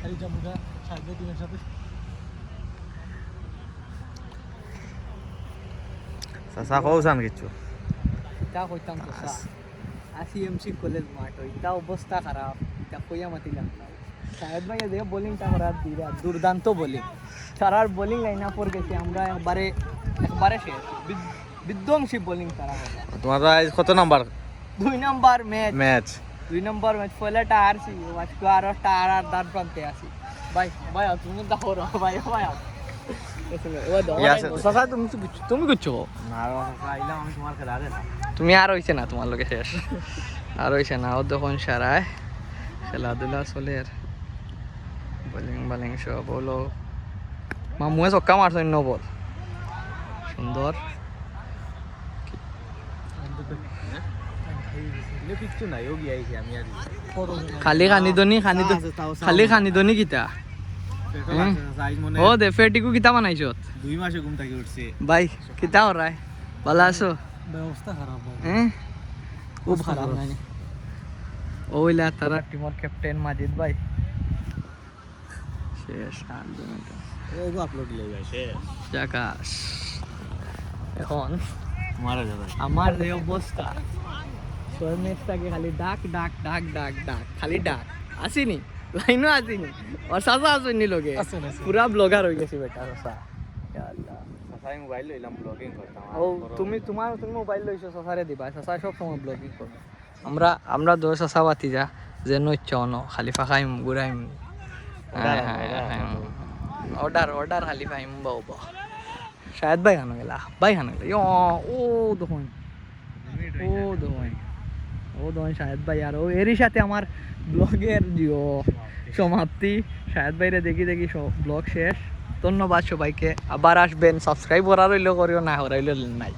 খালি জামুটা সাহায্য টিমের সাথে চাচা কৌছান কিছু তা কইতাম তো আসিএমসি কলেজ মাঠ ওইটা অবস্থা খারাপ এটা কইয়া মাতিলাম শাহেদ ভাই যে বোলিংটা করার দুর্দান্ত বোলিং তারার বোলিং লাইন আপর গেছে আমরা একবারে শেষ বিধ্বংসী বোলিং তারা হবে তোমার কত number 2 number match 2 number match পয়লাটা হারছি আজকে আরো আর দাঁত প্রান্তে আছি ভাই ভাই তুমি দাও রে ভাই ভাই তুমি করছো তুমি আর হইছে না তোমার লোকে শেষ আর হইছে না ও তখন সারায় খেলাধুলা চলে আর বোলিং বালিং সব বলো মামুয়ে চক্কা মারছ ন বল সুন্দর কিচ্ছু নাই ও গিয়েছি আমি আর খালি খানিদনি কিতা ও দে ফেটিকু কিতা বানাইছত 2 মাসে ঘুম থেকে উঠছে ভাই কিতা হরাই ভালো আছো ব্যবস্থা খারাপ হ্যাঁ খুব খারাপ নাই ওইলা তারা টিমের ক্যাপ্টেন মাজিদ ভাই শেষ ওগো আপলোড দিলে ভাই শেষ জাকাস এখন মারা যাবে আমার যে অবস্থা সোয়েমেসটাকে খালি ডাক ডাক ডাক ডাক ডাক খালি ডাক আসিনি লাইনও আসিনি আর সাজা আসেনি লোকে পুরা ব্লগার হয়ে গেছি বেটা সসা আল্লাহ চাচাই মোবাইল লইলাম ব্লগিং করতাম ও তুমি মোবাইল লইছো সসারে দিবা সসা সব সময় ব্লগিং করো আমরা দো সসা বাতি যা যে নইচ্ছাও ন খালি ফাঁকাইম ঘুরাইম অর্ডার খালি ফাইম বাবা শায়দ ভাই হানো গেলা ও দেখুন শাহেদ ভাই আর এরই সাথে আমার ব্লগের সমাপ্তি শাহেদ ভাইরে দেখি ব্লগ শেষ ধন্যবাদ সবাইকে আবার আসবেন সাবস্ক্রাইব করা রইলেও করিও না হরাইলেও নাই